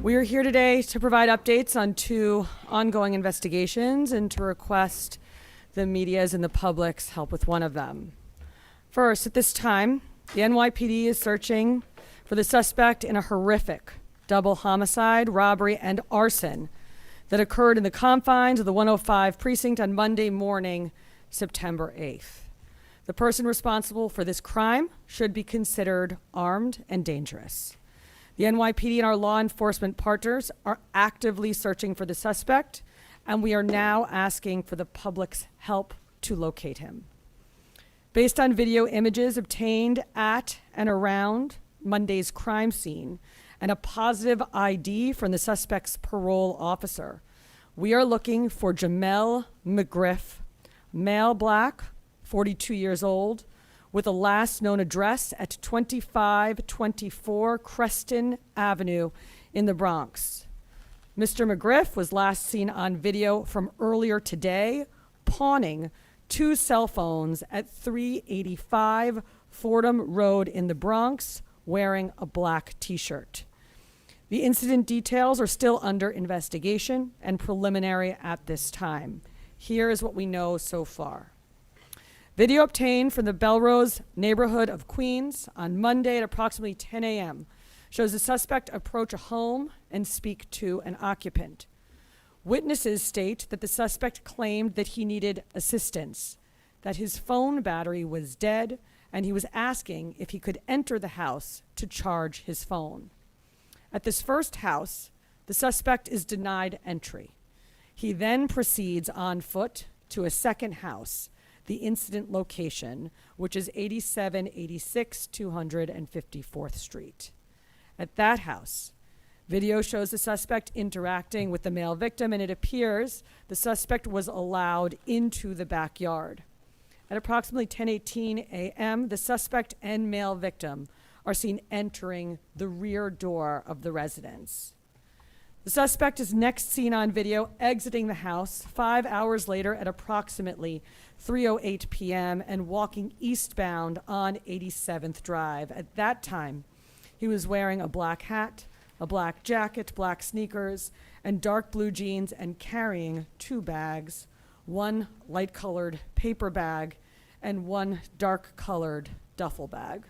We are here today to provide updates on 2 ongoing investigations and to request the media's and the public's help with one of them. First, at this time, the NYPD is searching for the suspect in a horrific double homicide, robbery, and arson that occurred in the confines of the 105 precinct on Monday morning, September 8th. The person responsible for this crime should be considered armed and dangerous. The NYPD and our law enforcement partners are actively searching for the suspect, and we are now asking for the public's help to locate him. Based on video images obtained at and around Monday's crime scene and a positive ID from the suspect's parole officer, we are looking for Jamel McGriff, male, black, 42 years old, with a last known address at 2524 Creston Avenue in the Bronx. Mr. McGriff was last seen on video from earlier today pawning 2 cell phones at 385 Fordham Road in the Bronx, wearing a black t-shirt. The incident details are still under investigation and preliminary at this time. Here is what we know so far. Video obtained from the Belrose neighborhood of Queens on Monday at approximately 10 a.m. shows the suspect approach a home and speak to an occupant. Witnesses state that the suspect claimed that he needed assistance, that his phone battery was dead, and he was asking if he could enter the house to charge his phone. At this first house, the suspect is denied entry. He then proceeds on foot to a second house, the incident location, which is 8786 254th Street. At that house, video shows the suspect interacting with the male victim, and it appears the suspect was allowed into the backyard. At approximately 10:18 a.m., the suspect and male victim are seen entering the rear door of the residence. The suspect is next seen on video exiting the house 5 hours later at approximately 3:08 p.m. and walking eastbound on 87th Drive. At that time, he was wearing a black hat, a black jacket, black sneakers, and dark blue jeans, and carrying 2 bags, 1 light-colored paper bag and 1 dark-colored duffel bag.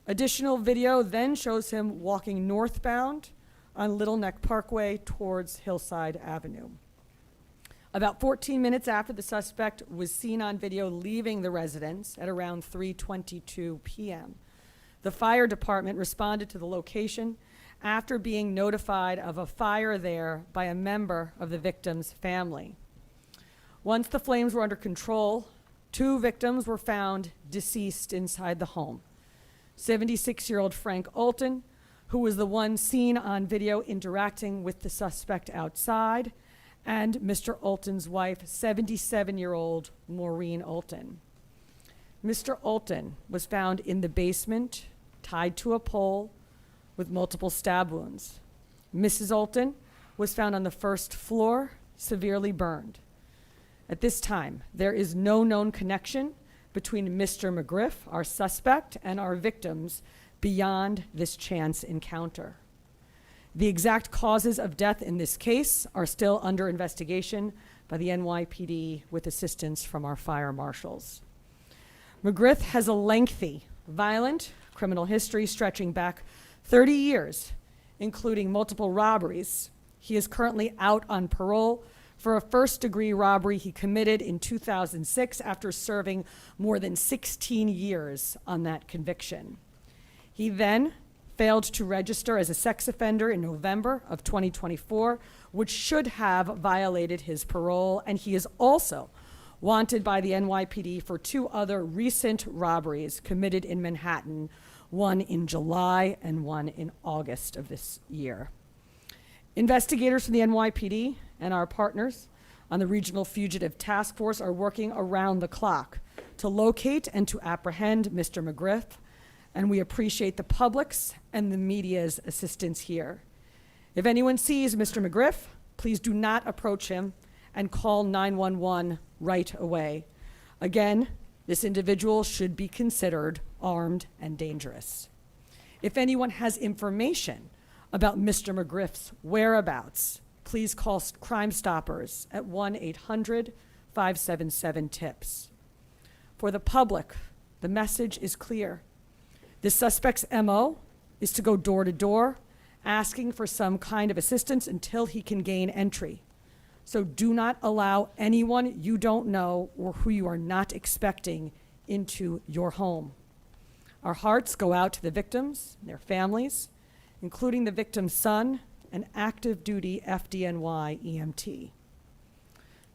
Additional video then shows him walking northbound on Little Neck Parkway towards Hillside Avenue. About 14 minutes after the suspect was seen on video leaving the residence at around 3:22 p.m., the fire department responded to the location after being notified of a fire there by a member of the victim's family. Once the flames were under control, 2 victims were found deceased inside the home. 76-year-old Frank Olton, who was the one seen on video interacting with the suspect outside, and Mr. Olton's wife, 77-year-old Maureen Olton. Mr. Olton was found in the basement, tied to a pole, with multiple stab wounds. Mrs. Olton was found on the first floor, severely burned. At this time, there is no known connection between Mr. McGriff, our suspect, and our victims beyond this chance encounter. The exact causes of death in this case are still under investigation by the NYPD with assistance from our fire marshals. McGriff has a lengthy, violent criminal history stretching back 30 years, including multiple robberies. He is currently out on parole for a first-degree robbery he committed in 2006 after serving more than 16 years on that conviction. He then failed to register as a sex offender in November of 2024, which should have violated his parole, and he is also wanted by the NYPD for 2 other recent robberies committed in Manhattan, one in July and one in August of this year. Investigators from the NYPD and our partners on the Regional Fugitive Task Force are working around the clock to locate and to apprehend Mr. McGriff, and we appreciate the public's and the media's assistance here. If anyone sees Mr. McGriff, please do not approach him and call 911 right away. Again, this individual should be considered armed and dangerous. If anyone has information about Mr. McGriff's whereabouts, please call Crime Stoppers at 1-800-577-TIPS. For the public, The message is clear. The suspect's MO is to go door to door, asking for some kind of assistance until he can gain entry. So do not allow anyone you don't know or who you are not expecting into your home. Our hearts go out to the victims, their families, including the victim's son, an active duty FDNY EMT.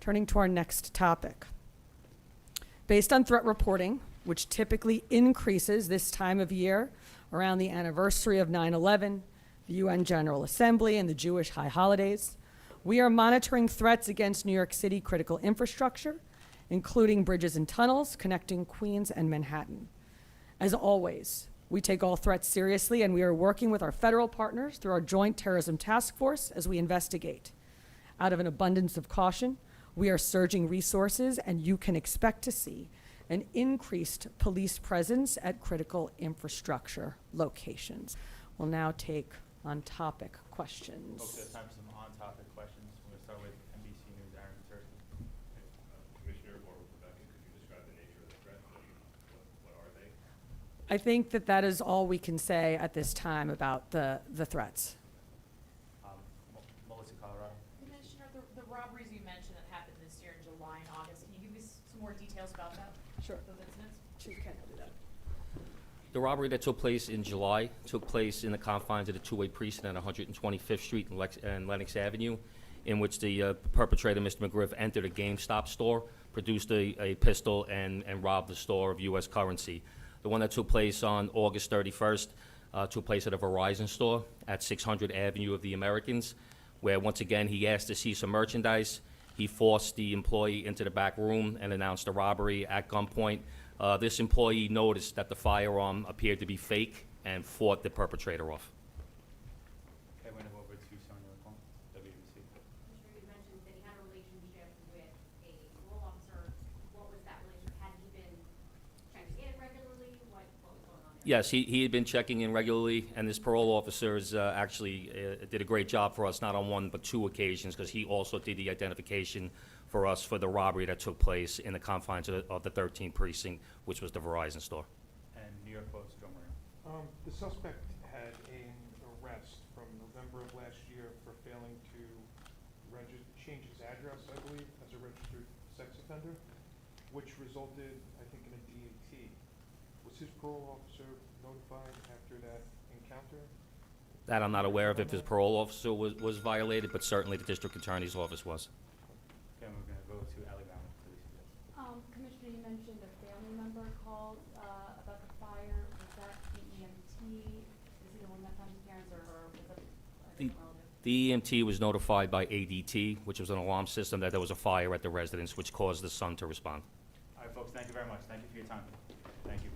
Turning to our next topic. Based on threat reporting, which typically increases this time of year around the anniversary of 9/11, the UN General Assembly, and the Jewish high holidays, we are monitoring threats against New York City critical infrastructure, including bridges and tunnels connecting Queens and Manhattan. As always, we take all threats seriously, and we are working with our federal partners through our Joint Terrorism Task Force as we investigate. Out of an abundance of caution, we are surging resources, and you can expect to see an increased police presence at critical infrastructure locations. We'll now take on-topic questions. Okay, time for some on-topic questions. We're going to start with NBC News, Aaron Tursky. Commissioner or Rebecca, could you describe the nature of the threat? What are they? I think that is all we can say at this time about the threats. Melissa, Colorado. Commissioner, the robberies you mentioned that happened this year in July and August, can you give me some more details about that? Sure. Those incidents? Chief Ken will do that. The robbery that took place in July took place in the confines of the two-way precinct at 125th Street and Lenox Avenue, in which the perpetrator, Mr. McGriff, entered a GameStop store, produced a pistol, and robbed the store of U.S. currency. The one that took place on August 31st took place at a Verizon store at 600 Avenue of the Americans, where once again he asked to see some merchandise. He forced the employee into the back room and announced a robbery at gunpoint. This employee noticed that the firearm appeared to be fake and fought the perpetrator off. Okay, we're going to go over to Sonia Lacombe, WABC. Commissioner, you mentioned that he had a relationship with a parole officer. What was that relationship? Had he been checking in regularly? What was going on there? Yes, he had been checking in regularly, and this parole officer actually did a great job for us, not on one but two occasions, because he also did the identification for us for the robbery that took place in the confines of the 13th precinct, which was the Verizon store. And New York Post, Joe Maria. The suspect had an arrest from November of last year for failing to change his address, I believe, as a registered sex offender, which resulted, I think, in a DAT. Was his parole officer notified after that encounter? That I'm not aware of if his parole officer was violated, but certainly the district attorney's office was. Okay, we're going to go to Alabama, WCBS. Commissioner, you mentioned a family member called about the fire. Was that the EMT? Is he the one that found his parents, or was that a different relative? The EMT was notified by ADT, which was an alarm system, that there was a fire at the residence, which caused the son to respond. All right, folks, thank you very much. Thank you for your time. Thank you.